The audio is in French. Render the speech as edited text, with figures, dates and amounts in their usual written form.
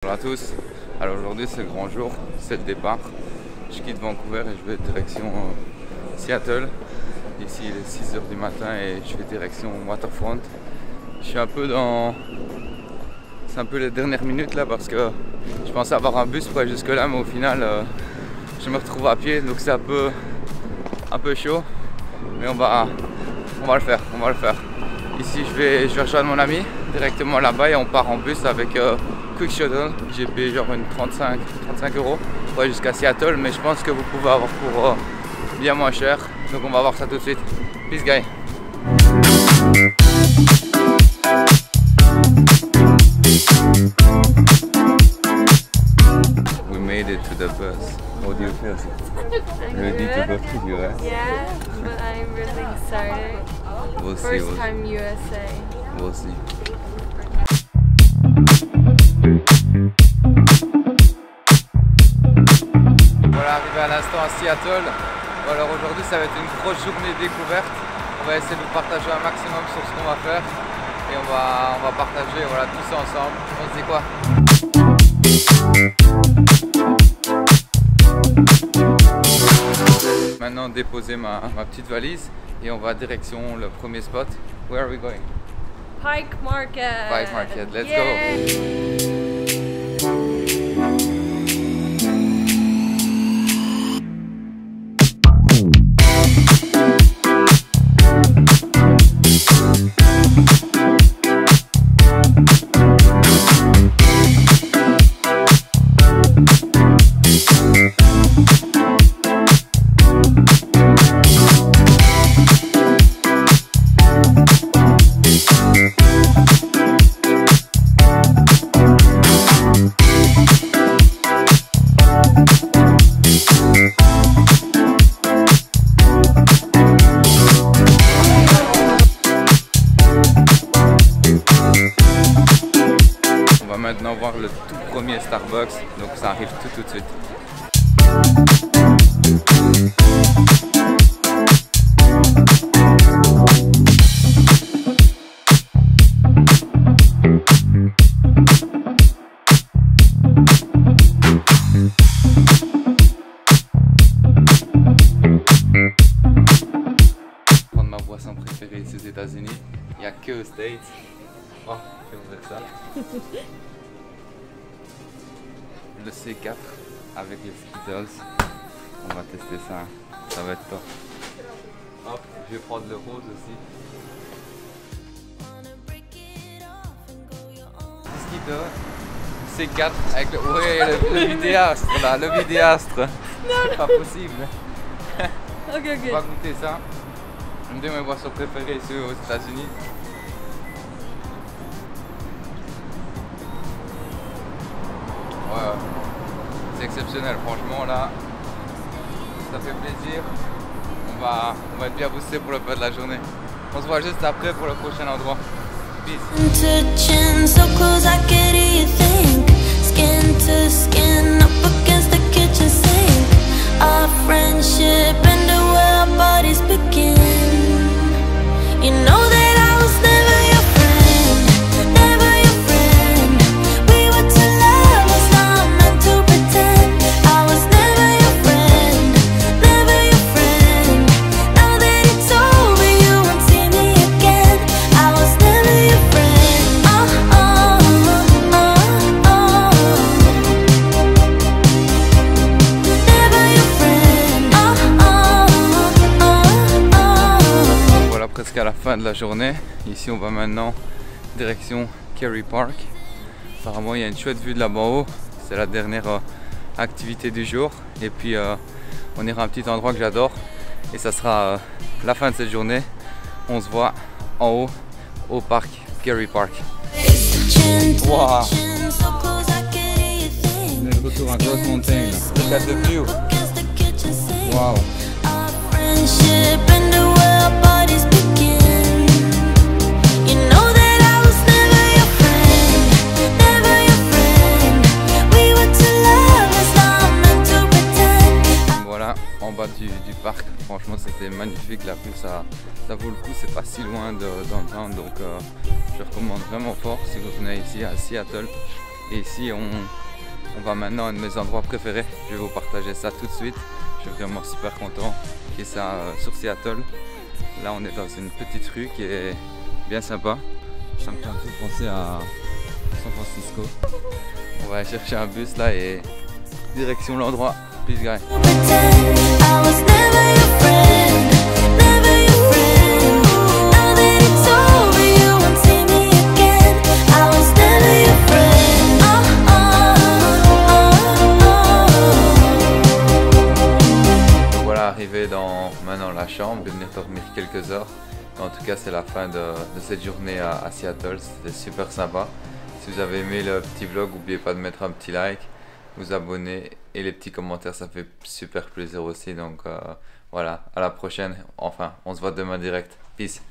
Bonjour à tous, alors aujourd'hui c'est le grand jour, c'est le départ. Je quitte Vancouver et je vais direction Seattle. Ici il est 6 h du matin et je vais direction Waterfront. Je suis un peu dans... C'est un peu les dernières minutes là parce que je pensais avoir un bus pour aller jusque là, mais au final je me retrouve à pied, donc c'est un peu chaud. Mais on va le faire, Ici je vais rejoindre mon ami directement là-bas et on part en bus avec Quick Shuttle. J'ai payé genre une 35 € pour aller jusqu'à Seattle, mais je pense que vous pouvez avoir pour bien moins cher. Donc on va voir ça tout de suite. Peace guys. We made it to the bus. How do you feel? Ready to go to US? Yeah, but I'm really excited. We'll see. First time USA. We'll see. Voilà, arrivé à l'instant à Seattle. Alors aujourd'hui ça va être une grosse journée découverte. On va essayer de partager un maximum sur ce qu'on va faire. Et on va partager voilà, tout ça ensemble. On se dit quoi? Maintenant déposer ma petite valise et on va direction le premier spot. Where are we going? Pike Market. Pike Market, let's Yay. go! On va maintenant voir le tout premier Starbucks, donc ça arrive tout de suite. Prendre ma boisson préférée ici aux États-Unis, il n'y a que aux States. Oh, je vais ouvrir ça. Le C4 avec les Skittles. On va tester ça. Ça va être top. Hop, je vais prendre le rose aussi. Skittles. C4 avec le... Ouais, le vidéastre là, le vidéastre. C'est pas possible. Ok. On va goûter ça. Une de mes boissons préférées ici aux États-Unis. Ouais, c'est exceptionnel, franchement là, ça fait plaisir. On va être bien boosté pour le peu de la journée. On se voit juste après pour le prochain endroit. Peace. Presque à la fin de la journée. Ici on va maintenant direction Kerry Park. Apparemment il y a une chouette vue de là-bas en haut. C'est la dernière activité du jour. Et puis on ira à un petit endroit que j'adore. Et ça sera la fin de cette journée. On se voit en haut au parc Kerry Park. Wow. Le retour à Grosse Mountain. Look at the view. Wow. Voilà, en bas du parc, franchement c'était magnifique, la vue ça vaut le coup, c'est pas si loin de downtown, donc je recommande vraiment fort si vous venez ici à Seattle. Et ici, on va maintenant à un de mes endroits préférés. Je vais vous partager ça tout de suite. Je suis vraiment super content qu'il y ait ça sur Seattle. Là, on est dans une petite rue qui est bien sympa. Ça me fait un peu penser à San Francisco. On va chercher un bus là et direction l'endroit. Peace guys. Voilà, arrivé maintenant la chambre, je vais venir dormir quelques heures. En tout cas, c'est la fin de cette journée à Seattle. C'était super sympa. Si vous avez aimé le petit vlog, n'oubliez pas de mettre un petit like, vous abonner et les petits commentaires, ça fait super plaisir aussi. Donc voilà, à la prochaine. Enfin, on se voit demain direct. Peace.